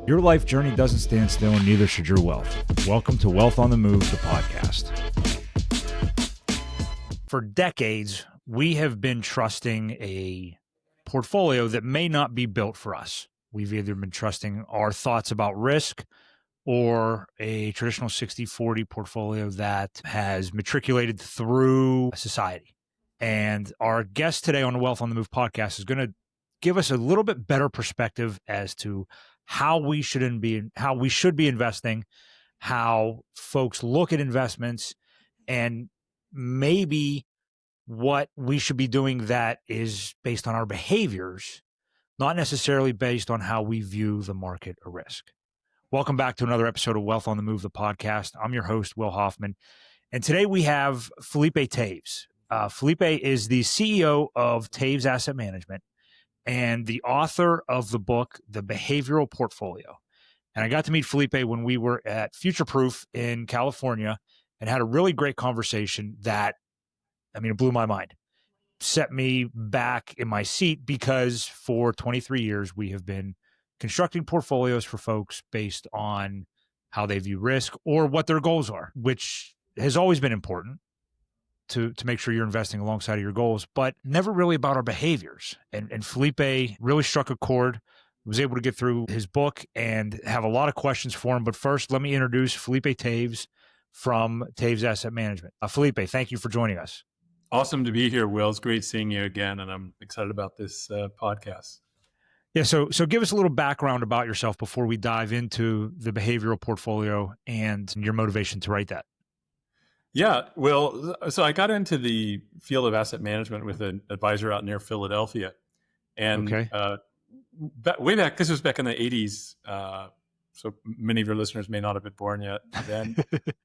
Your life journey doesn't stand still, and neither should your wealth. Welcome to Wealth on the Move, the podcast. For decades, we have been trusting a portfolio that may not be built for us. We've either been trusting our thoughts about risk or a traditional 60-40 portfolio that has matriculated through society. And our guest today on the Wealth on the Move podcast is going to give us a little bit better perspective as to how we should be investing, how folks look at investments, and maybe what we should be doing that is based on our behaviors, not necessarily based on how we view the market or risk. Welcome back to another episode of Wealth on the Move, the podcast. I'm your host, Will Hoffman. And today we have Felipe Toews. Felipe is the CEO of Toews Asset Management and the author of the book, The Behavioral Portfolio. And I got to meet Felipe when we were at Future Proof in California and had a really great conversation that, it blew my mind. Set me back in my seat because for 23 years, we have been constructing portfolios for folks based on how they view risk or what their goals are, which has always been important to make sure you're investing alongside of your goals, but never really about our behaviors. And Felipe really struck a chord, was able to get through his book and have a lot of questions for him. But first, let me introduce Felipe Toews from Toews Asset Management. Felipe, thank you for joining us. Awesome to be here, Will. It's great seeing you again, and I'm excited about this podcast. Yeah, so give us a little background about yourself before we dive into the behavioral portfolio and your motivation to write that. Yeah, well, so I got into the field of asset management with an advisor out near Philadelphia. And way back, this was back in the 80s, so many of your listeners may not have been born yet then.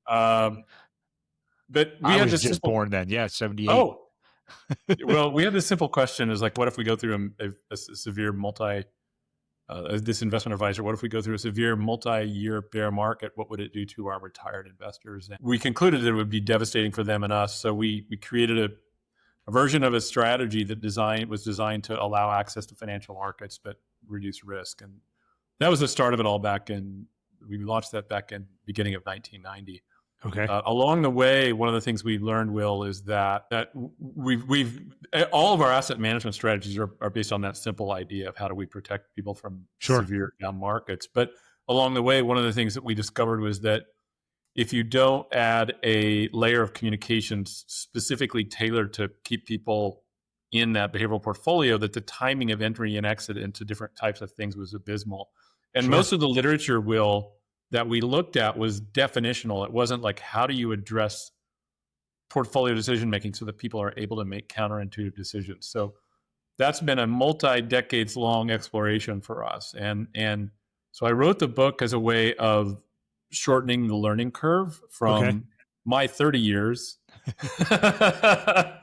But we I was just born then, 78. Oh, well, we had this simple question is like, what if we go through a severe this investment advisor, what if we go through a severe multi-year bear market? What would it do to our retired investors? And we concluded that it would be devastating for them and us. So we created a version of a strategy that was designed to allow access to financial markets, but reduce risk. And that was the start of it all we launched that back in beginning of 1990. Okay. Along the way, one of the things we learned, Will, is that we've all of our asset management strategies are based on that simple idea of how do we protect people from severe down markets. But along the way, one of the things that we discovered was that if you don't add a layer of communications specifically tailored to keep people in that behavioral portfolio, that the timing of entry and exit into different types of things was abysmal. And most of the literature, Will, that we looked at was definitional. It wasn't like, how do you address portfolio decision-making so that people are able to make counterintuitive decisions? So that's been a multi-decades long exploration for us. And so I wrote the book as a way of shortening the learning curve from my 30 years to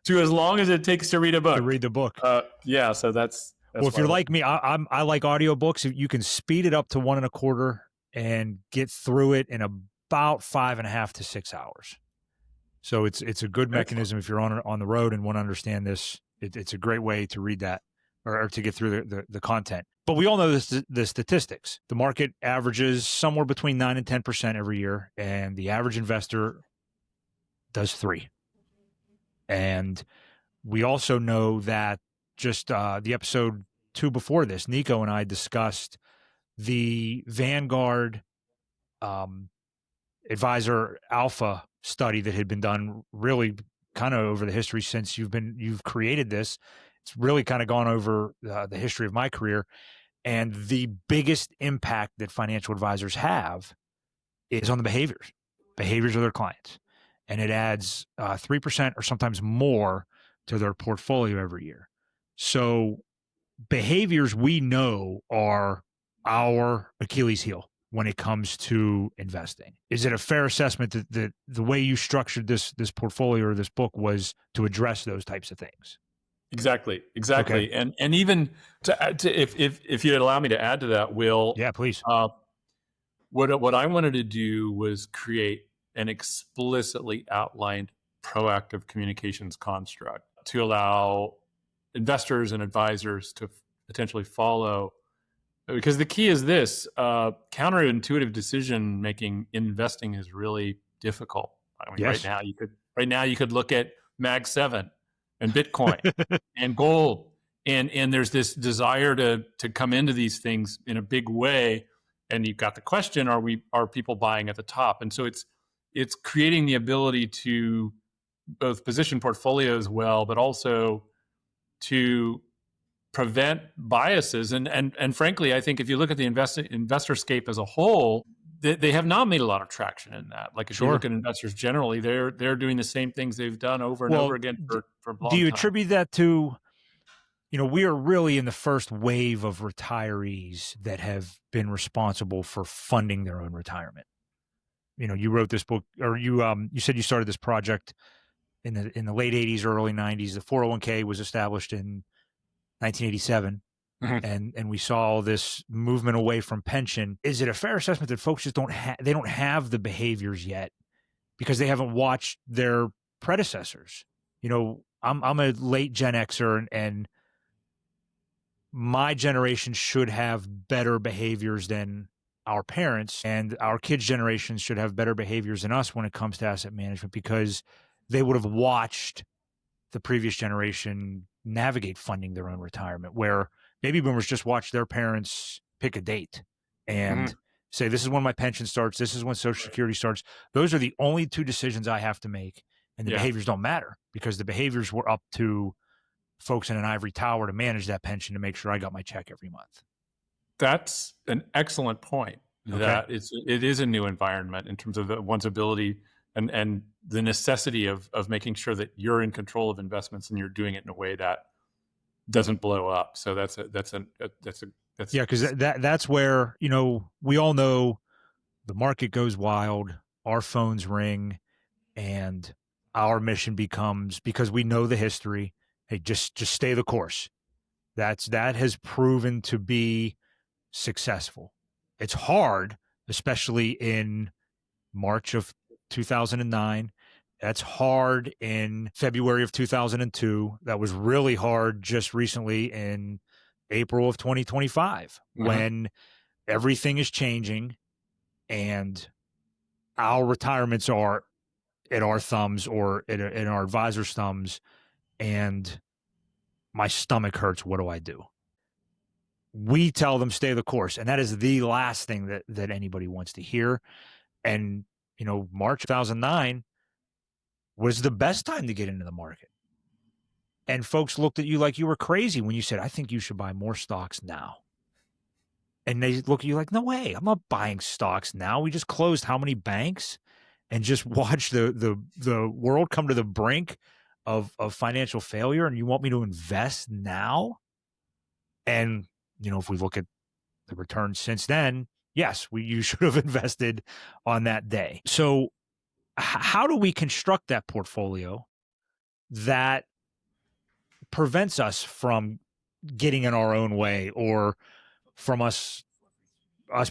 as long as it takes to read a book. To read the book. So that's well, if you're like me, I like audiobooks. You can speed it up to 1.25 and get through it in about 5.5 to 6 hours. So it's a good mechanism if you're on the road and want to understand this. It's a great way to read that or to get through the content. But we all know the statistics. The market averages somewhere between 9 and 10% every year, and the average investor does 3. And we also know that just the episode 2 before this, Nico and I discussed the Vanguard Advisor Alpha study that had been done really kind of over the history since you've created this. It's really kind of gone over the history of my career. And the biggest impact that financial advisors have is on the behaviors of their clients. And it adds 3% or sometimes more to their portfolio every year. So behaviors we know are our Achilles heel when it comes to investing. Is it a fair assessment that the way you structured this portfolio or this book was to address those types of things? Exactly. Okay. And even if you'd allow me to add to that, Will. Yeah, please. What I wanted to do was create an explicitly outlined proactive communications construct to allow investors and advisors to potentially follow Because the key is this: counterintuitive decision making, investing is really difficult. I mean, Yes. right now you could look at Mag 7 and Bitcoin and gold, and there's this desire to come into these things in a big way. And you've got the question: are people buying at the top? And so it's creating the ability to both position portfolios well, but also to prevent biases. And frankly, I think if you look at the investorscape as a whole, they have not made a lot of traction in that. Like if you look at investors generally, they're doing the same things they've done over and over again for a long do you time. attribute that to, we are really in the first wave of retirees that have been responsible for funding their own retirement? You wrote this book, or you said you started this project in the late 80s, early 90s. The 401k was established in 1987. And we saw all this movement away from pension. Is it a fair assessment that folks just don't have the behaviors yet because they haven't watched their predecessors? I'm a late Gen Xer, and my generation should have better behaviors than our parents, and our kids' generations should have better behaviors than us when it comes to asset management, because they would have watched the previous generation navigate funding their own retirement, where baby boomers just watch their parents pick a date and say, this is when my pension starts, this is when Social Security starts. Those are the only two decisions I have to make, and the behaviors don't matter, because the behaviors were up to folks in an ivory tower to manage that pension to make sure I got my check every month. That's an excellent point. Okay. That it is a new environment in terms of one's ability and the necessity of making sure that you're in control of investments and you're doing it in a way that doesn't blow up. So that's because that's where, we all know the market goes wild, our phones ring, and our mission becomes, because we know the history, hey, just stay the course. That has proven to be successful. It's hard, especially in March of 2009. That's hard in February of 2002. That was really hard just recently in April of 2025, when everything is changing and our retirements are at our thumbs, or in our advisor's thumbs, and my stomach hurts. What do I do? We tell them stay the course, and that is the last thing that anybody wants to hear. And March 2009 was the best time to get into the market, and folks looked at you like you were crazy when you said, I think you should buy more stocks now. And they look at you like, no way, I'm not buying stocks now. We just closed how many banks and just watched the world come to the brink of financial failure, and you want me to invest now? And if we look at the returns since then, yes, you should have invested on that day. So how do we construct that portfolio that prevents us from getting in our own way, or from us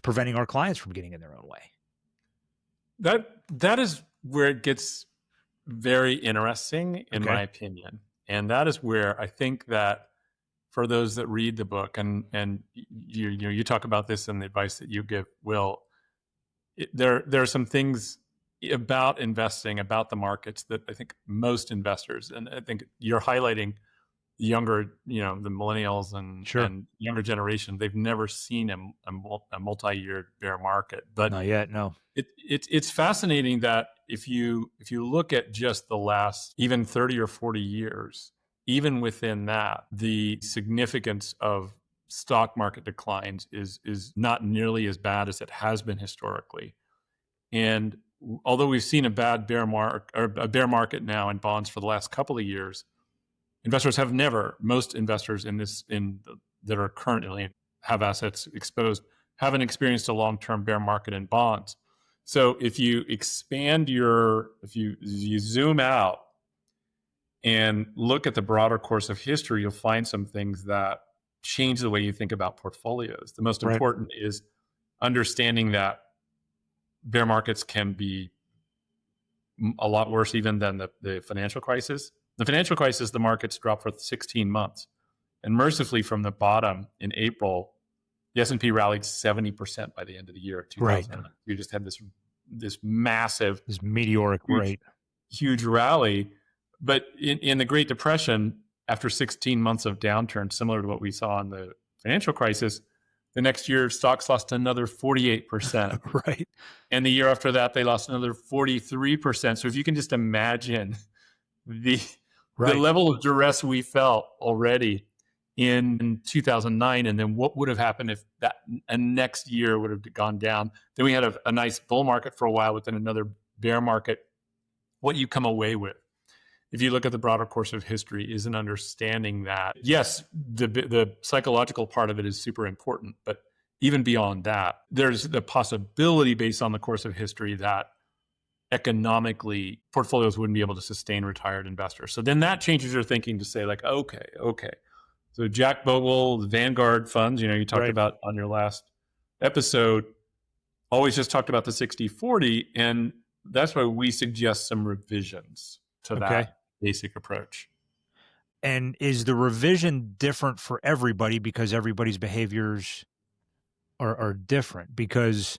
preventing our clients from getting in their own way? That is where it gets very interesting, in my opinion. And that is where I think that for those that read the book, and you talk about this in the advice that you give, Will, there are some things about investing, about the markets, that I think most investors, and I think you're highlighting younger, the millennials and younger generation, they've never seen a multi-year bear market. But not yet, no. It's fascinating that if you look at just the last even 30 or 40 years, even within that, the significance of stock market declines is not nearly as bad as it has been historically. And although we've seen a bear market now in bonds for the last couple of years, most investors that are currently have assets exposed haven't experienced a long-term bear market in bonds. So if you you zoom out and look at the broader course of history, you'll find some things that change the way you think about portfolios. The most important is understanding that bear markets can be a lot worse even than the financial crisis. The financial crisis, the markets dropped for 16 months. And mercifully, from the bottom in April, The S&P rallied 70% by the end of the year of 2009. Right. You just had this massive, this meteoric rate, huge rally. But in the Great Depression, after 16 months of downturn, similar to what we saw in the financial crisis, the next year stocks lost another 48%. Right. And the year after that, they lost another 43%. So if you can just imagine the level of duress we felt already in 2009, and then what would have happened if that next year would have gone down. Then we had a nice bull market for a while, within another bear market. What you come away with, if you look at the broader course of history, is an understanding that, yes, the psychological part of it is super important, but even beyond that, there's the possibility based on the course of history that economically portfolios wouldn't be able to sustain retired investors. So then that changes your thinking to say like, okay. So Jack Bogle, the Vanguard funds, you talked about on your last episode, always just talked about the 60-40, and that's why we suggest some revisions to that basic approach. And is the revision different for everybody because everybody's behaviors are different? Because,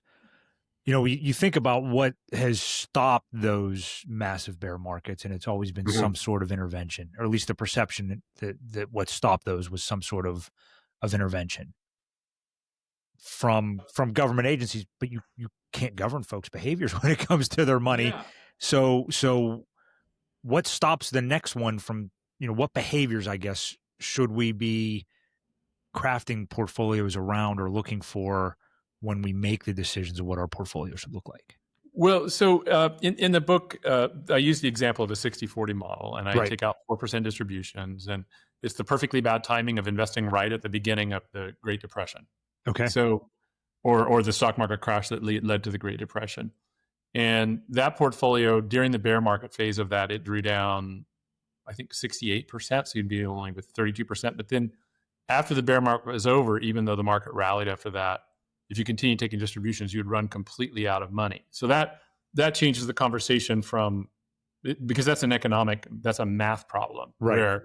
you think about what has stopped those massive bear markets, and it's always been some sort of intervention, or at least the perception that what stopped those was some sort of intervention from government agencies. But you can't govern folks' behaviors when it comes to their money. Yeah. So what stops the next one from, what behaviors, I guess, should we be crafting portfolios around or looking for when we make the decisions of what our portfolio should look like? Well, so in the book, I use the example of a 60-40 model, and I take out 4% distributions, and it's the perfectly bad timing of investing right at the beginning of the Great Depression. Okay. So, or the stock market crash that led to the Great Depression. And that portfolio, during the bear market phase of that, it drew down, I think, 68%. So you'd be only with 32%. But then after the bear market was over, even though the market rallied after that, if you continue taking distributions, you would run completely out of money. So that changes the conversation from, because that's a math problem, right?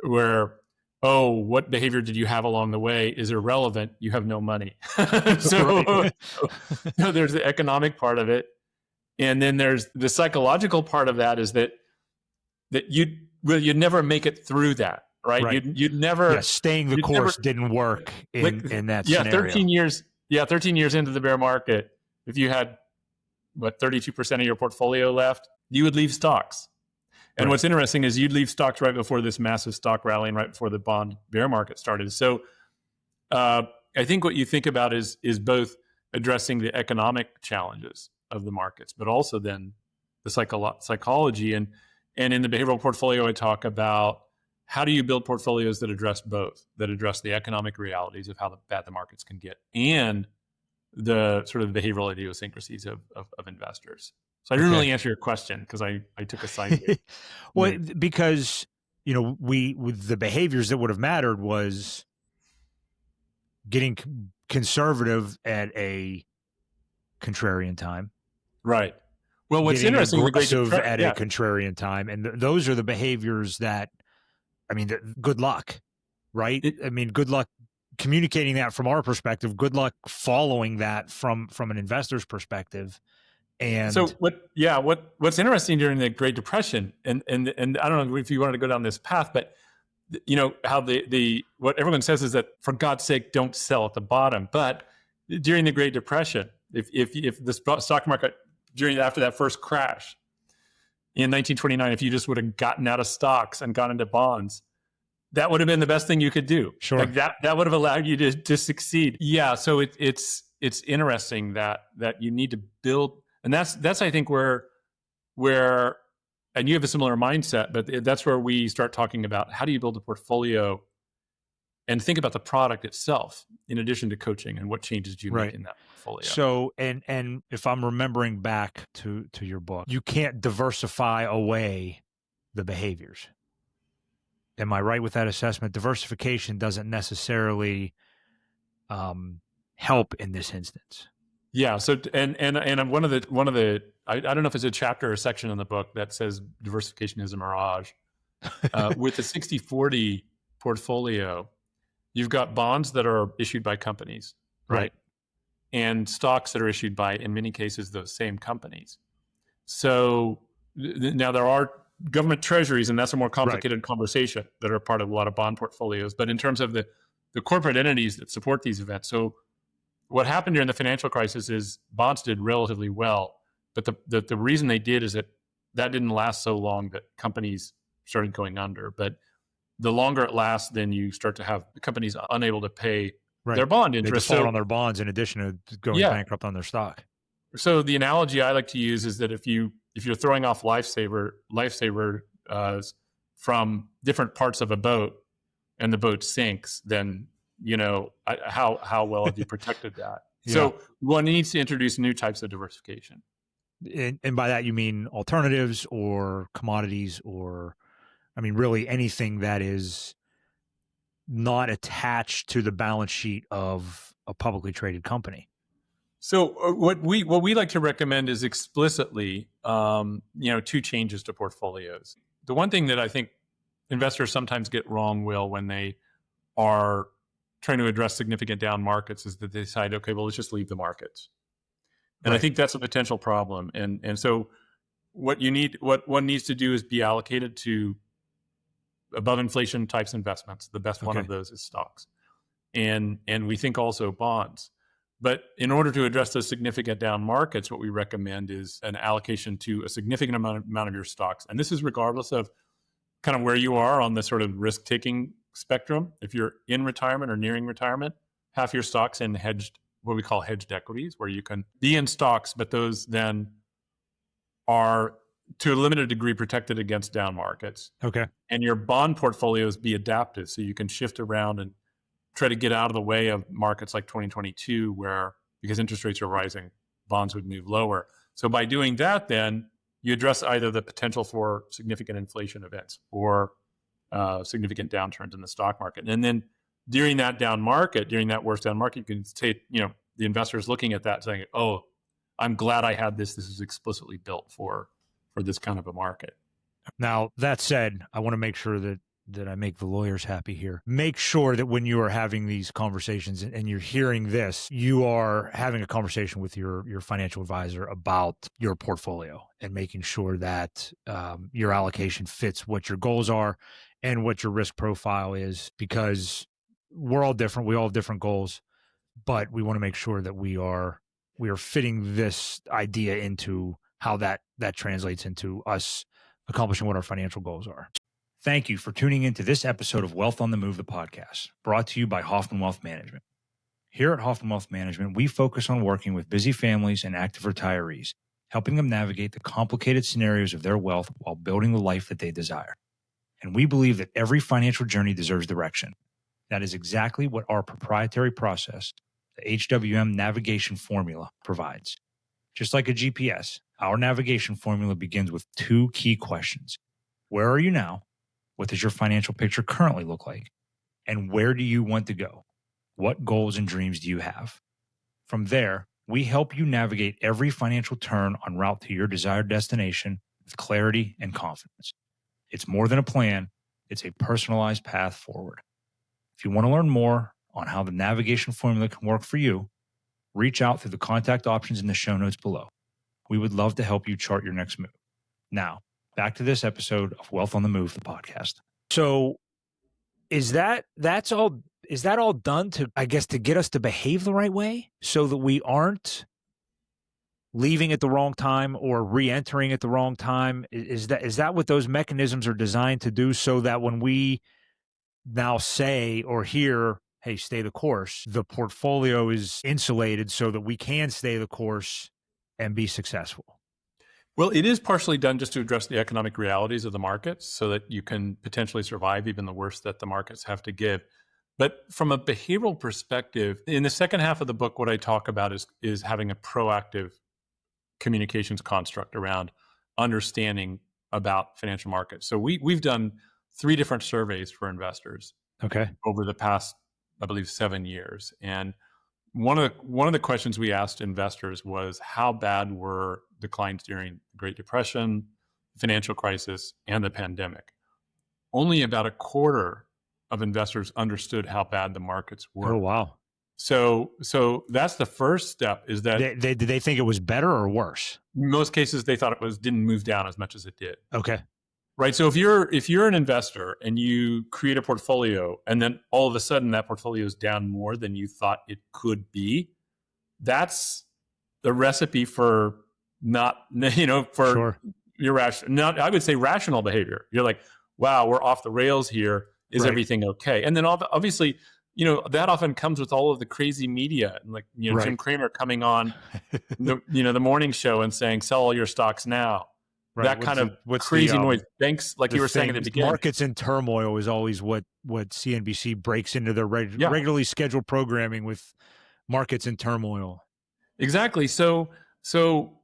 Where what behavior did you have along the way is irrelevant. You have no money. so there's the economic part of it, and then there's the psychological part of that. Is that you'd never make it through that, right? You'd never staying the course didn't work in that scenario. 13 years into the bear market, if you had 32% of your portfolio left, you would leave stocks. And what's interesting is you'd leave stocks right before this massive stock rally and right before the bond bear market started. So I think what you think about is both addressing the economic challenges of the markets, but also then the psychology. And in the behavioral portfolio, I talk about how do you build portfolios that address both, that address the economic realities of how bad the markets can get and the sort of behavioral idiosyncrasies of investors. So I didn't really answer your question because I took a side. Well, because, with the behaviors that would have mattered was getting conservative at a contrarian time. Right. Well, what's interesting, aggressive at a contrarian time. And those are the behaviors that, good luck, right? Good luck communicating that from our perspective, good luck following that from an investor's perspective. And so what's interesting during the Great Depression, and I don't know if you wanted to go down this path, but how the what everyone says is that for God's sake, don't sell at the bottom. But during the Great Depression, if the stock market after that first crash in 1929, if you just would have gotten out of stocks and gone into bonds, that would have been the best thing you could do. Sure. Like that would have allowed you to succeed. Yeah. So it's interesting that you need to build, and that's I think where and you have a similar mindset, but that's where we start talking about how do you build a portfolio and think about the product itself in addition to coaching and what changes do you make in that portfolio. So, and if I'm remembering back to your book, you can't diversify away the behaviors. Am I right with that assessment? Diversification doesn't necessarily help in this instance. Yeah. So, and one of the I don't know if it's a chapter or a section in the book that says diversification is a mirage. With the 60-40 portfolio, you've got bonds that are issued by companies. right? And stocks that are issued by, in many cases, those same companies. So now there are government treasuries, and that's a more complicated conversation, that are part of a lot of bond portfolios. But in terms of the corporate entities that support these events, so what happened during the financial crisis is bonds did relatively well, but the reason they did is that didn't last so long that companies started going under. But the longer it lasts, then you start to have companies unable to pay their bond interest. They default on their bonds in addition to going bankrupt on their stock. So the analogy I like to use is that if you're throwing off lifesavers from different parts of a boat and the boat sinks, then how well have you protected that? So one needs to introduce new types of diversification. And by that you mean alternatives or commodities, or really anything that is not attached to the balance sheet of a publicly traded company. So what we like to recommend is explicitly, two changes to portfolios. The one thing that I think investors sometimes get wrong, Will, when they are trying to address significant down markets, is that they decide, okay, well, let's just leave the markets. And I think that's a potential problem. And so what one needs to do is be allocated to above inflation types investments. The best one of those is stocks. And we think also bonds. But in order to address those significant down markets, what we recommend is an allocation to a significant amount of your stocks. And this is regardless of kind of where you are on the sort of risk-taking spectrum. If you're in retirement or nearing retirement, half your stocks in what we call hedged equities, where you can be in stocks, but those then are to a limited degree protected against down markets. Okay. And your bond portfolios be adaptive, so you can shift around and try to get out of the way of markets like 2022, where because interest rates are rising, bonds would move lower. So by doing that, then you address either the potential for significant inflation events or significant downturns in the stock market. And then during that worst down market, you can say, the investors looking at that saying, oh, I'm glad I had this. This is explicitly built for this kind of a market. Now, that said, I want to make sure that I make the lawyers happy here. Make sure that when you are having these conversations and you're hearing this, you are having a conversation with your financial advisor about your portfolio and making sure that your allocation fits what your goals are and what your risk profile is, because we're all different. We all have different goals, but we want to make sure that we are fitting this idea into how that translates into us accomplishing what our financial goals are. Thank you for tuning into this episode of Wealth on the Move, the podcast, brought to you by Hoffman Wealth Management. Here at Hoffman Wealth Management, we focus on working with busy families and active retirees, helping them navigate the complicated scenarios of their wealth while building the life that they desire. And we believe that every financial journey deserves direction. That is exactly what our proprietary process, the HWM navigation formula, provides. Just like a GPS, our navigation formula begins with two key questions. Where are you now? What does your financial picture currently look like? And where do you want to go? What goals and dreams do you have? From there, we help you navigate every financial turn en route to your desired destination with clarity and confidence. It's more than a plan, it's a personalized path forward. If you want to learn more on how the navigation formula can work for you, reach out through the contact options in the show notes below. We would love to help you chart your next move. Now, back to this episode of Wealth on the Move, the podcast. So is that all done to get us to behave the right way so that we aren't leaving at the wrong time or re-entering at the wrong time? Is that what those mechanisms are designed to do, so that when we now say or hear, hey, stay the course, the portfolio is insulated so that we can stay the course and be successful? Well, it is partially done just to address the economic realities of the markets so that you can potentially survive even the worst that the markets have to give. But from a behavioral perspective, in the second half of the book, what I talk about is having a proactive communications construct around understanding about financial markets. So we've done 3 different surveys for investors over the past, I believe, 7 years. And one of the questions we asked investors was, how bad were declines during the Great Depression, financial crisis, and the pandemic? Only about a quarter of investors understood how bad the markets were. Oh, wow. So that's the first step, is that did they think it was better or worse? in most cases they thought it didn't move down as much as it did. Okay. Right. So if you're an investor and you create a portfolio and then all of a sudden that portfolio is down more than you thought it could be, that's the recipe for not, for Sure. irrational, not, I would say rational behavior. You're like, wow, we're off the rails here. Is Right. everything okay? And then obviously, that often comes with all of the crazy media, and like, Right. Jim Cramer coming on the morning show and saying, sell all your stocks now. Right. That kind of crazy noise. Banks, like you were saying at the beginning, markets in turmoil is always what CNBC breaks into their regularly scheduled programming with markets in turmoil. Exactly. So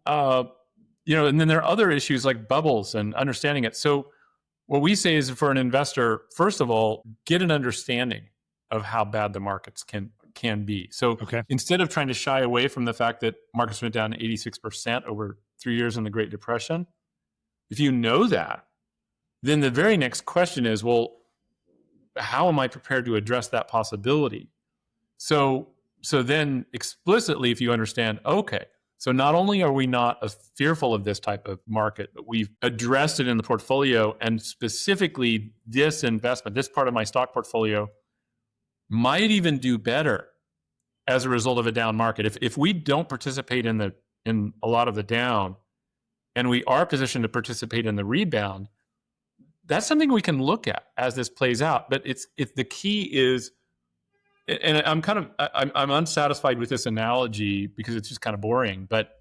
and then there are other issues like bubbles and understanding it. So what we say is, for an investor, first of all, get an understanding of how bad the markets can be. So instead of trying to shy away from the fact that markets went down 86% over 3 years in the Great Depression, if you know that, then the very next question is, well, how am I prepared to address that possibility? So then explicitly, if you understand, okay, so not only are we not fearful of this type of market, but we've addressed it in the portfolio, and specifically this investment, this part of my stock portfolio might even do better as a result of a down market. If we don't participate in a lot of the down, and we are positioned to participate in the rebound, that's something we can look at as this plays out. But it's the key is, and I'm unsatisfied with this analogy because it's just kind of boring, but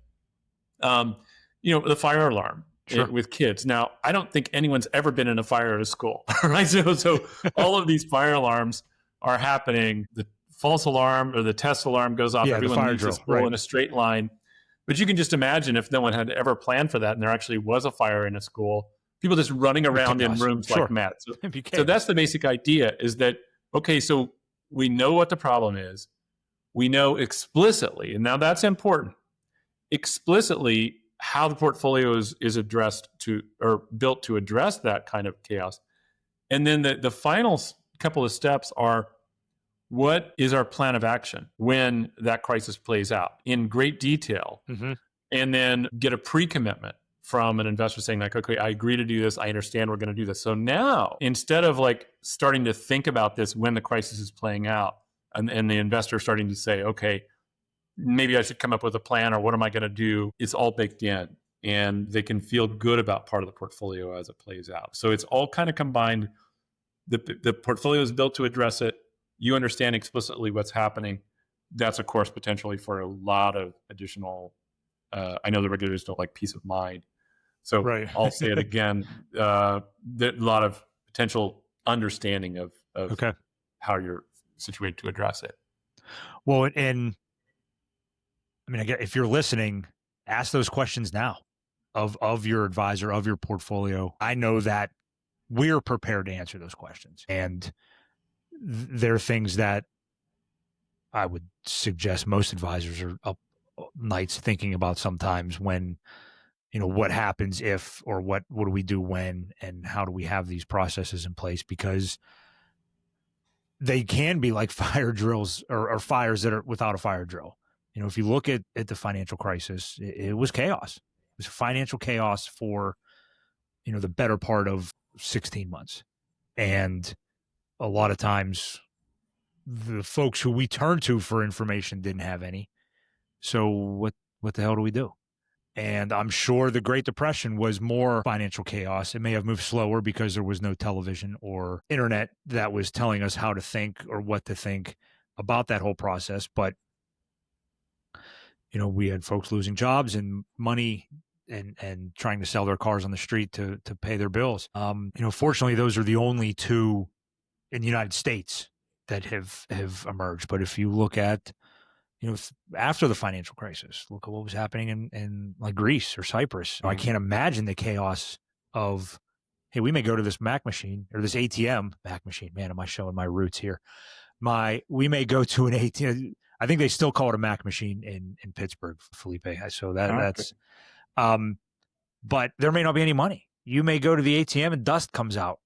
the fire alarm. Sure. With kids. Now, I don't think anyone's ever been in a fire at a school, right? So all of these fire alarms are happening. The false alarm or the test alarm goes off. Everyone leaves the school in a straight line. But you can just imagine if no one had ever planned for that and there actually was a fire in a school, people just running around in rooms like mad. So that's the basic idea, is that, okay, so we know what the problem is. We know explicitly, and now that's important, explicitly how the portfolio is addressed to, or built to address that kind of chaos. And then the final couple of steps are, what is our plan of action when that crisis plays out in great detail? Mm-hmm. And then get a pre-commitment from an investor saying, like, okay, I agree to do this. I understand we're going to do this. So now, instead of like starting to think about this when the crisis is playing out, and the investor starting to say, okay, maybe I should come up with a plan, or what am I going to do? It's all baked in, and they can feel good about part of the portfolio as it plays out. So it's all kind of combined. The portfolio is built to address it. You understand explicitly what's happening. That's, of course, potentially for a lot of additional, I know the regulators don't like peace of mind. So right. I'll say it again, a lot of potential understanding of how you're situated to address it. Well, and I mean, if you're listening, ask those questions now of your advisor, of your portfolio. I know that we're prepared to answer those questions. And there are things that I would suggest most advisors are up nights thinking about sometimes, when, what happens if, or what do we do when, and how do we have these processes in place? Because they can be like fire drills, or fires that are without a fire drill. If you look at the financial crisis, it was chaos. It was financial chaos for, the better part of 16 months. And a lot of times the folks who we turned to for information didn't have any. So what the hell do we do? And I'm sure the Great Depression was more financial chaos. It may have moved slower because there was no television or internet that was telling us how to think or what to think about that whole process. But, we had folks losing jobs and money and trying to sell their cars on the street to pay their bills. Fortunately, those are the only two in the United States that have emerged. But if you look at, after the financial crisis, look at what was happening in like Greece or Cyprus. Mm-hmm. I can't imagine the chaos of, hey, we may go to this Mac machine or this ATM Mac machine. Man, am I showing my roots here? We may go to an ATM. I think they still call it a Mac machine in Pittsburgh, Felipe. So that's, but there may not be any money. You may go to the ATM and dust comes out.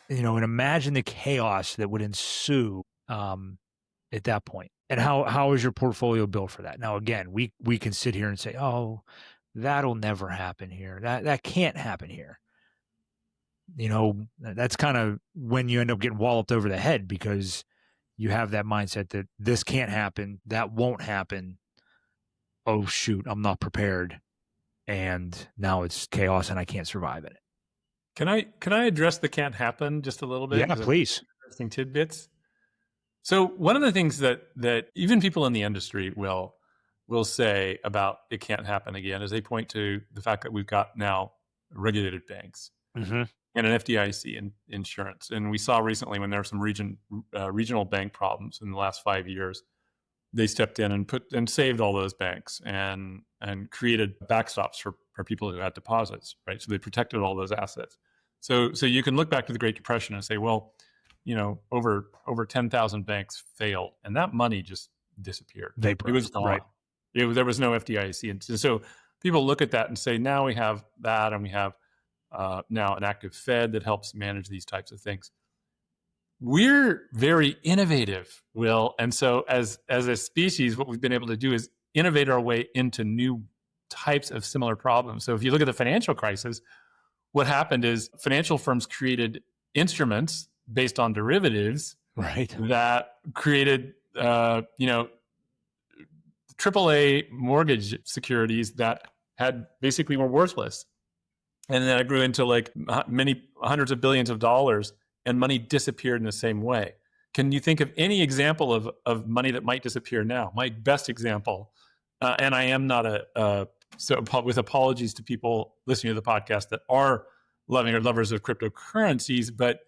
And imagine the chaos that would ensue at that point. And how is your portfolio built for that? Now, again, we can sit here and say, oh, that'll never happen here. That can't happen here. That's kind of when you end up getting walloped over the head, because you have that mindset that this can't happen, that won't happen. Oh shoot, I'm not prepared, and now it's chaos and I can't survive in it. Can I address the can't happen just a little bit? Yeah, please. Interesting tidbits. So one of the things that even people in the industry will say about it can't happen again is they point to the fact that we've got now regulated banks Mm-hmm. and an FDIC insurance. And we saw recently when there were some regional bank problems in the last 5 years, they stepped in and saved all those banks and created backstops for people who had deposits, right? So they protected all those assets. So you can look back to the Great Depression and say, well, over 10,000 banks failed, and that money just disappeared. Vaporized, it was gone. Right. There was no FDIC, and so people look at that and say, now we have that, and we have now an active Fed that helps manage these types of things. We're very innovative, Will, and so as a species, what we've been able to do is innovate our way into new types of similar problems. So if you look at the financial crisis, what happened is financial firms created instruments based on derivatives, right, that created AAA mortgage securities that had basically were worthless, and then it grew into like many hundreds of billions of dollars, and money disappeared in the same way. Can you think of any example of money that might disappear now? My best example, and I am not so with apologies to people listening to the podcast that are lovers of cryptocurrencies, but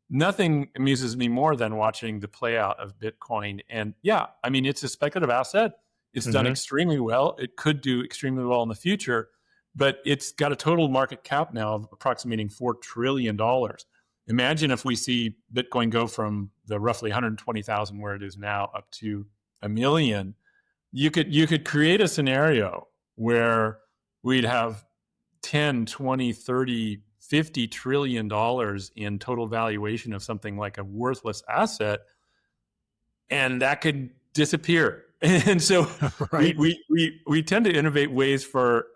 nothing amuses me more than watching the play out of Bitcoin. And yeah, I mean, it's a speculative asset. It's done extremely well. It could do extremely well in the future, but it's got a total market cap now of approximating $4 trillion. Imagine if we see Bitcoin go from the roughly 120,000 where it is now up to 1 million. You could create a scenario where we'd have 10, 20, 30, $50 trillion in total valuation of something like a worthless asset, and that could disappear. And so right. we tend to innovate ways for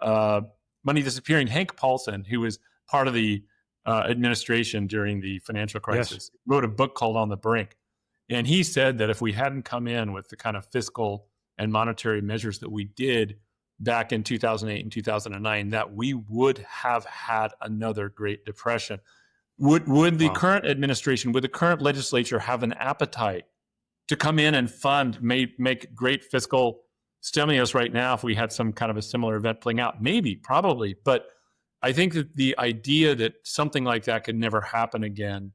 money disappearing. Hank Paulson, who was part of the administration during the financial crisis, wrote a book called On the Brink. And he said that if we hadn't come in with the kind of fiscal and monetary measures that we did back in 2008 and 2009, that we would have had another Great Depression. Would the current administration, would the current legislature have an appetite to come in and make great fiscal stimulus right now if we had some kind of a similar event playing out? Maybe, probably. But I think that the idea that something like that could never happen again,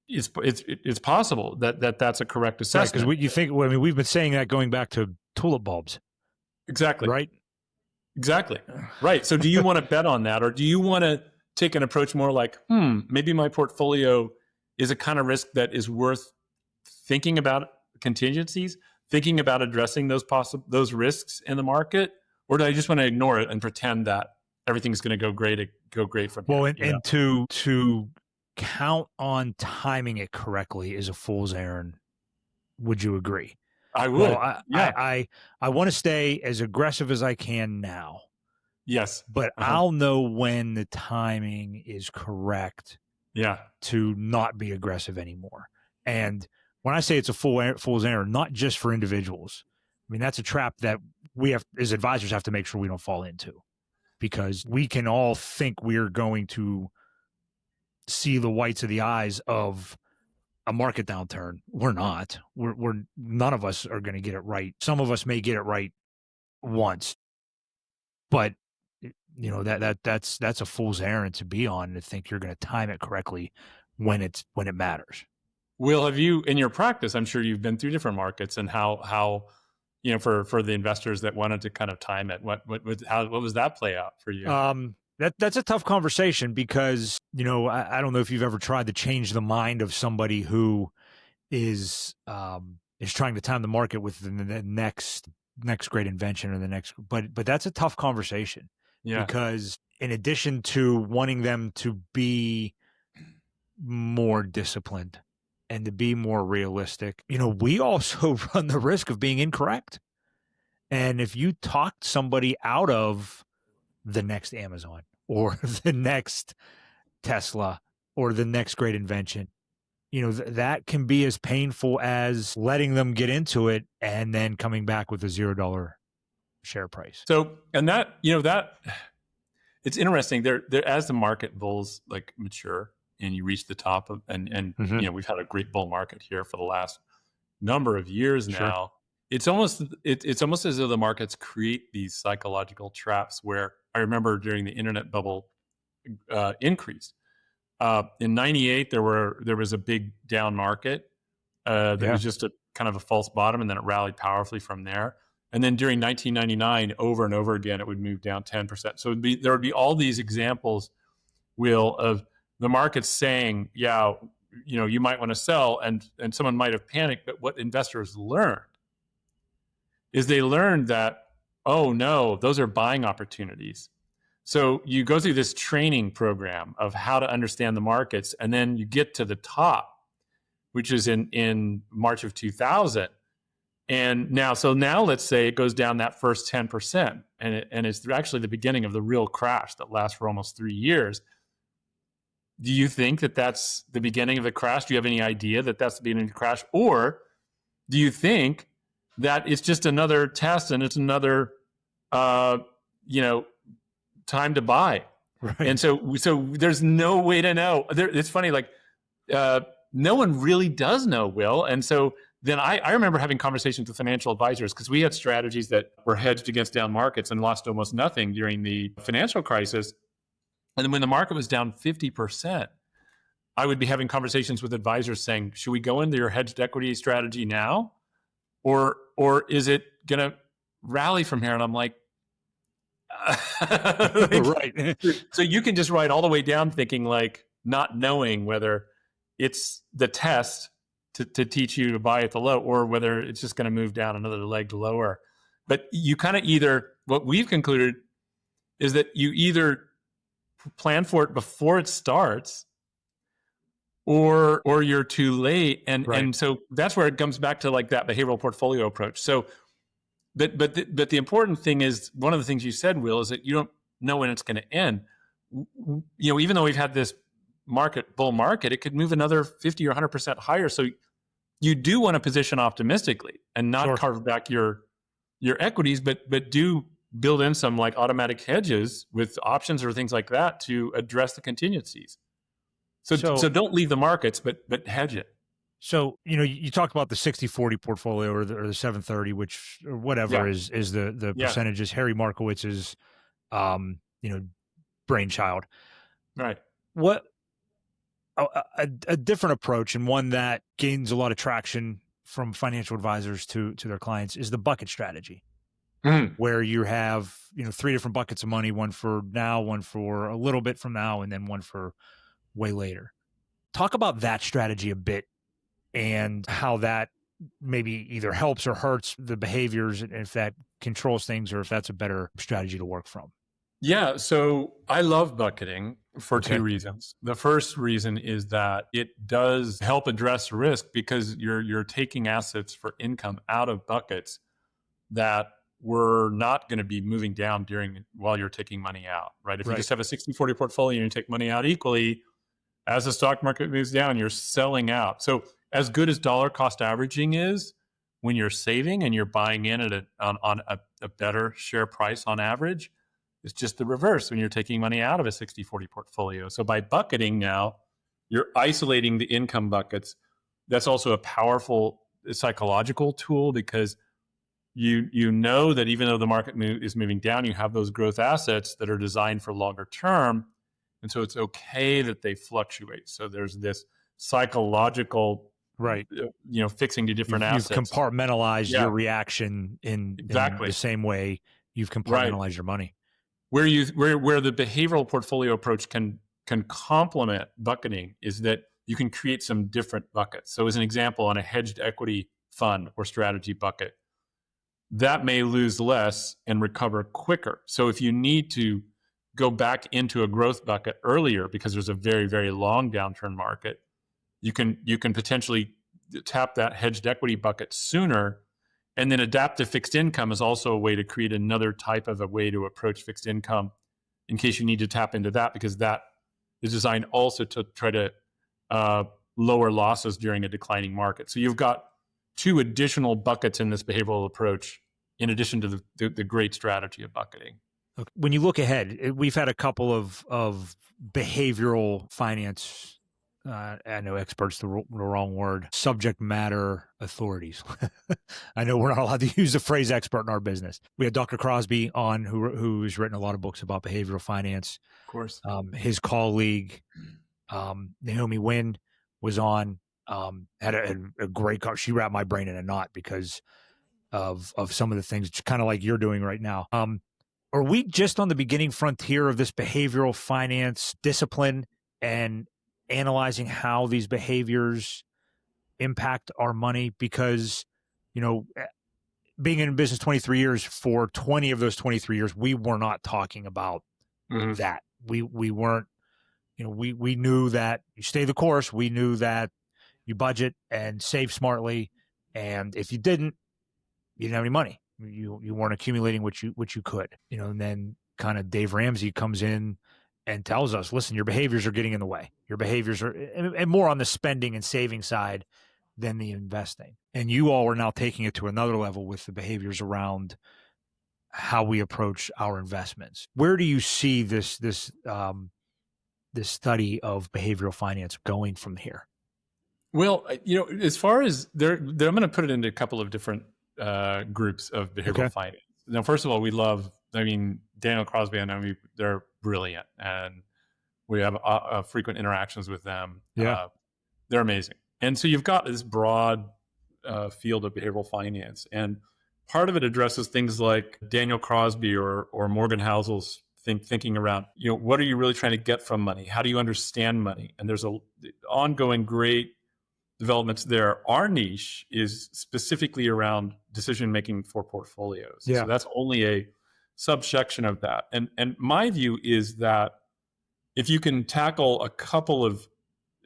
it's possible that's a correct assessment. Because you think, well, I mean, we've been saying that going back to tulip bulbs. Exactly. Right? Exactly. Right. So do you want to bet on that, or do you want to take an approach more like, maybe my portfolio is a kind of risk that is worth thinking about contingencies, thinking about addressing those risks in the market, or do I just want to ignore it and pretend that everything's going to go great from here? Well, and to count on timing it correctly is a fool's errand. Would you agree? I would. Well, I want to stay as aggressive as I can now. Yes. But I'll know when the timing is correct to not be aggressive anymore. And when I say it's a fool's errand, not just for individuals, I mean, that's a trap that we have as advisors have to make sure we don't fall into, because we can all think we're going to see the whites of the eyes of a market downturn. We're not. We're none of us are going to get it right. Some of us may get it right once, but that's a fool's errand to be on, to think you're going to time it correctly when it matters. Will, have you, in your practice, I'm sure you've been through different markets, and how for the investors that wanted to kind of time it, what was that play out for you? That's a tough conversation, because, I don't know if you've ever tried to change the mind of somebody who is trying to time the market with the next great invention or the next, but that's a tough conversation. Yeah. Because in addition to wanting them to be more disciplined, and to be more realistic, we also run the risk of being incorrect. And if you talked somebody out of the next Amazon or the next Tesla or the next great invention, that can be as painful as letting them get into it and then coming back with a $0 share price. So, and that it's interesting there as the market bulls like mature and you reach the top of, and we've had a great bull market here for the last number of years now. It's almost as though the markets create these psychological traps where I remember during the internet bubble increase in '98 there was a big down market that was just a kind of a false bottom, and then it rallied powerfully from there. And then during 1999, over and over again, it would move down 10%. So there would be all these examples, Will, of the markets saying, yeah, you might want to sell, and someone might have panicked. But what investors learned is they learned that, oh no, those are buying opportunities. So you go through this training program of how to understand the markets, and then you get to the top, which is in March of 2000. And now let's say it goes down that first 10%, and it's actually the beginning of the real crash that lasts for almost 3 years. Do you think that that's the beginning of the crash? Do you have any idea that that's the beginning of the crash? Or do you think that it's just another test and it's another, time to buy? Right. And so there's no way to know. It's funny, like no one really does know, Will. And so then I remember having conversations with financial advisors because we had strategies that were hedged against down markets and lost almost nothing during the financial crisis. And then when the market was down 50%, I would be having conversations with advisors saying, should we go into your hedged equity strategy now? Or is it going to rally from here? And I'm like, right. So you can just write all the way down thinking like not knowing whether it's the test to teach you to buy at the low or whether it's just going to move down another leg lower. But you kind of what we've concluded is that you either plan for it before it starts or you're too late. And so that's where it comes back to like that behavioral portfolio approach. So, but the important thing is, one of the things you said, Will, is that you don't know when it's going to end. Even though we've had this bull market, it could move another 50 or 100% higher. So you do want to position optimistically and not carve back your equities, but do build in some like automatic hedges with options or things like that to address the contingencies. So don't leave the markets, but hedge it. So, you talked about the 60-40 portfolio or the 730, which or whatever is the percentages Harry Markowitz's, brainchild. Right. What a different approach, and one that gains a lot of traction from financial advisors to their clients, is the bucket strategy, where you have 3 different buckets of money, one for now, one for a little bit from now, and then one for way later. Talk about that strategy a bit and how that maybe either helps or hurts the behaviors, and if that controls things, or if that's a better strategy to work from. Yeah, so I love bucketing for 2 reasons. The first reason is that it does help address risk because you're taking assets for income out of buckets that were not going to be moving down while you're taking money out, right? If you just have a 60-40 portfolio and you take money out equally, as the stock market moves down, you're selling out. So as good as dollar cost averaging is, when you're saving and you're buying in on a better share price on average, it's just the reverse when you're taking money out of a 60-40 portfolio. So by bucketing now, you're isolating the income buckets. That's also a powerful psychological tool because you know that even though the market is moving down, you have those growth assets that are designed for longer term. And so it's okay that they fluctuate. So there's this psychological, fixing to different assets. You've compartmentalized your reaction in the same way you've compartmentalized your money. Where the behavioral portfolio approach can complement bucketing is that you can create some different buckets. So as an example, on a hedged equity fund or strategy bucket, that may lose less and recover quicker. So if you need to go back into a growth bucket earlier because there's a very, very long downturn market, you can potentially tap that hedged equity bucket sooner. And then adaptive fixed income is also a way to create another type of a way to approach fixed income in case you need to tap into that, because that is designed also to try to uh, lower losses during a declining market. So you've got two additional buckets in this behavioral approach, in addition to the great strategy of bucketing. Okay. When you look ahead, we've had a couple of behavioral finance. I know experts the wrong word. Subject matter authorities. I know we're not allowed to use the phrase expert in our business. We had Dr. Crosby on, who's written a lot of books about behavioral finance. Of course. His colleague Naomi Wynn was on. Had a great. She wrapped my brain in a knot because of some of the things, kind of like you're doing right now. Are we just on the beginning frontier of this behavioral finance discipline and analyzing how these behaviors impact our money? Because, being in business 23 years, for 20 of those 23 years, we were not talking about that. We weren't, we knew that you stay the course. We knew that you budget and save smartly. And if you didn't have any money. You weren't accumulating what you could, and then kind of Dave Ramsey comes in and tells us, listen, your behaviors are getting in the way. Your behaviors are, and more on the spending and saving side than the investing. And you all are now taking it to another level with the behaviors around how we approach our investments. Where do you see this study of behavioral finance going from here? Well, as far as I'm going to put it into a couple of different groups of behavioral finance. Now, first of all, Daniel Crosby and I, they're brilliant, and we have frequent interactions with them. Yeah. They're amazing. And so you've got this broad field of behavioral finance, and part of it addresses things like Daniel Crosby or Morgan Housel's thinking around, what are you really trying to get from money? How do you understand money? And there's ongoing great developments there. Our niche is specifically around decision-making for portfolios. Yeah. So that's only a subsection of that. And my view is that if you can tackle a couple of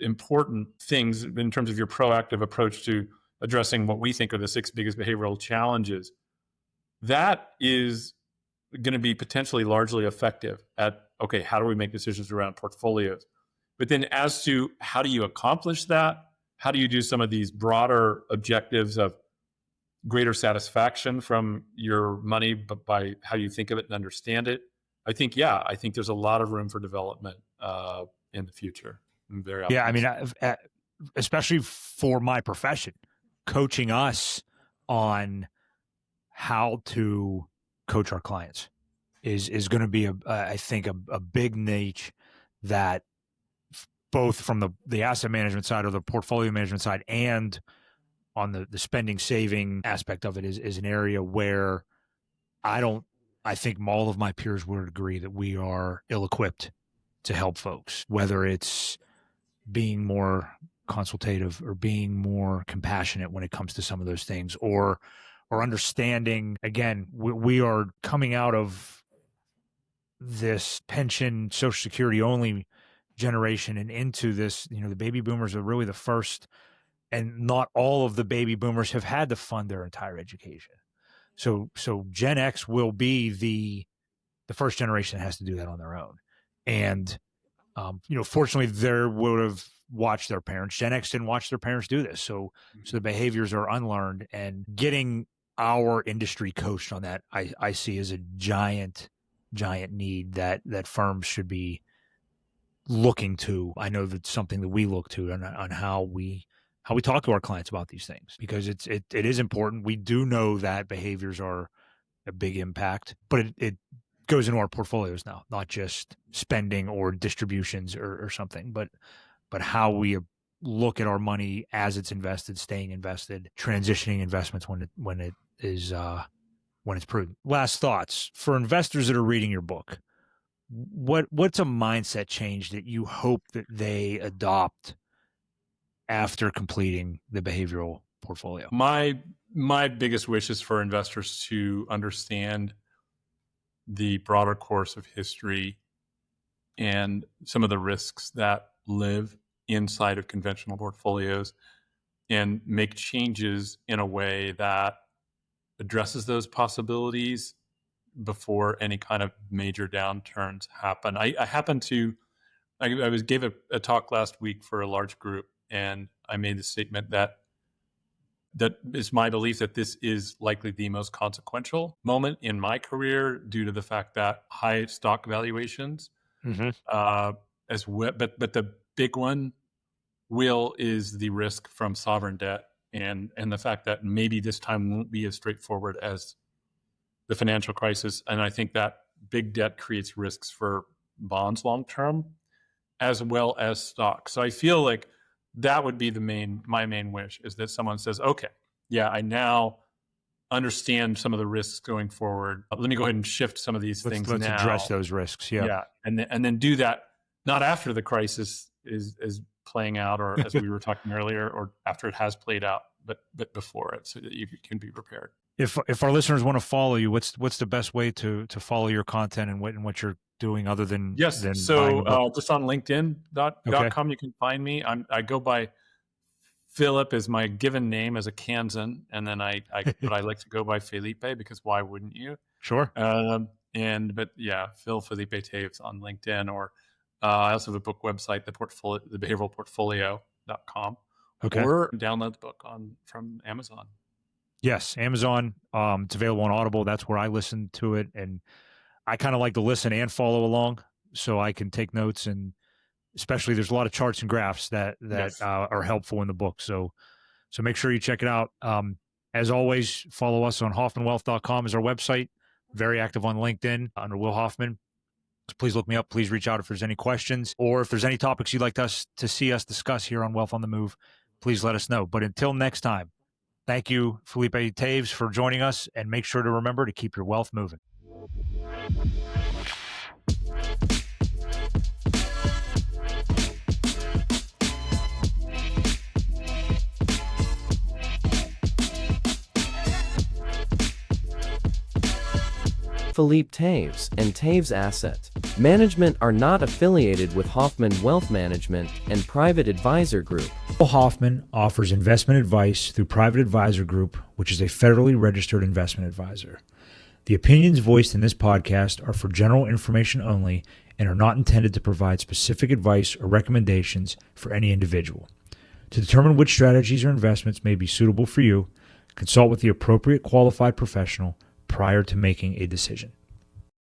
important things in terms of your proactive approach to addressing what we think are the 6 biggest behavioral challenges, that is going to be potentially largely effective at, okay, how do we make decisions around portfolios? But then as to how do you accomplish that? How do you do some of these broader objectives of greater satisfaction from your money, but by how you think of it and understand it? I think there's a lot of room for development in the future. I'm very optimistic. Yeah, especially for my profession, coaching us on how to coach our clients is going to be I think a big niche that both from the asset management side or the portfolio management side and on the spending saving aspect of it is an area where I think all of my peers would agree that we are ill-equipped to help folks, whether it's being more consultative or being more compassionate when it comes to some of those things, or understanding, again, we are coming out of this pension, Social Security only generation and into this, the baby boomers are really the first, and not all of the baby boomers have had to fund their entire education. So Gen X will be the first generation that has to do that on their own. And, fortunately, they would have watched their parents. Gen X didn't watch their parents do this. So the behaviors are unlearned, and getting our industry coached on that, I see as a giant need that firms should be looking to. I know that's something that we look to on how we talk to our clients about these things, because it is important. We do know that behaviors are a big impact, but it goes into our portfolios now, not just spending or distributions or something, but how we look at our money as it's invested, staying invested, transitioning investments when it is when it's prudent. Last thoughts for investors that are reading your book. What's a mindset change that you hope that they adopt after completing the behavioral portfolio? My biggest wish is for investors to understand the broader course of history and some of the risks that live inside of conventional portfolios and make changes in a way that addresses those possibilities before any kind of major downturns happen. I gave a talk last week for a large group, and I made the statement that is my belief that this is likely the most consequential moment in my career due to the fact that high stock valuations, as well, but the big one, Will, is the risk from sovereign debt and the fact that maybe this time won't be as straightforward as the financial crisis. And I think that big debt creates risks for bonds long term as well as stocks. So I feel like that would be my main wish, is that someone says, okay, yeah, I now understand some of the risks going forward. Let me go ahead and shift some of these things now. Let's address those risks. Yeah. And then do that not after the crisis is playing out, or as we were talking earlier, or after it has played out, but before it, so that you can be prepared. If our listeners want to follow you, what's the best way to follow your content and what you're doing other than just on LinkedIn.com you can find me. I go by Philip is my given name as a Kansan, and then but I like to go by Felipe, because why wouldn't you? Sure. Phil Felipe Toews on LinkedIn, or I also have a book website, the behavioralportfolio.com. Okay. Or download the book from Amazon. Yes, Amazon. It's available on Audible. That's where I listen to it, and I kind of like to listen and follow along, so I can take notes, and especially there's a lot of charts and graphs that yes. Are helpful in the book. So make sure you check it out. As always, follow us on HoffmanWealth.com is our website. Very active on LinkedIn under Will Hoffman. So please look me up. Please reach out if there's any questions, or if there's any topics you'd like us to see us discuss here on Wealth on the Move. Please let us know. But until next time, thank you, Felipe Toews, for joining us, and make sure to remember to keep your wealth moving. Felipe Toews and Toews Asset Management are not affiliated with Hoffman Wealth Management and Private Advisor Group. Will Hoffman offers investment advice through Private Advisor Group, which is a federally registered investment advisor. The opinions voiced in this podcast are for general information only and are not intended to provide specific advice or recommendations for any individual. To determine which strategies or investments may be suitable for you, consult with the appropriate qualified professional prior to making a decision.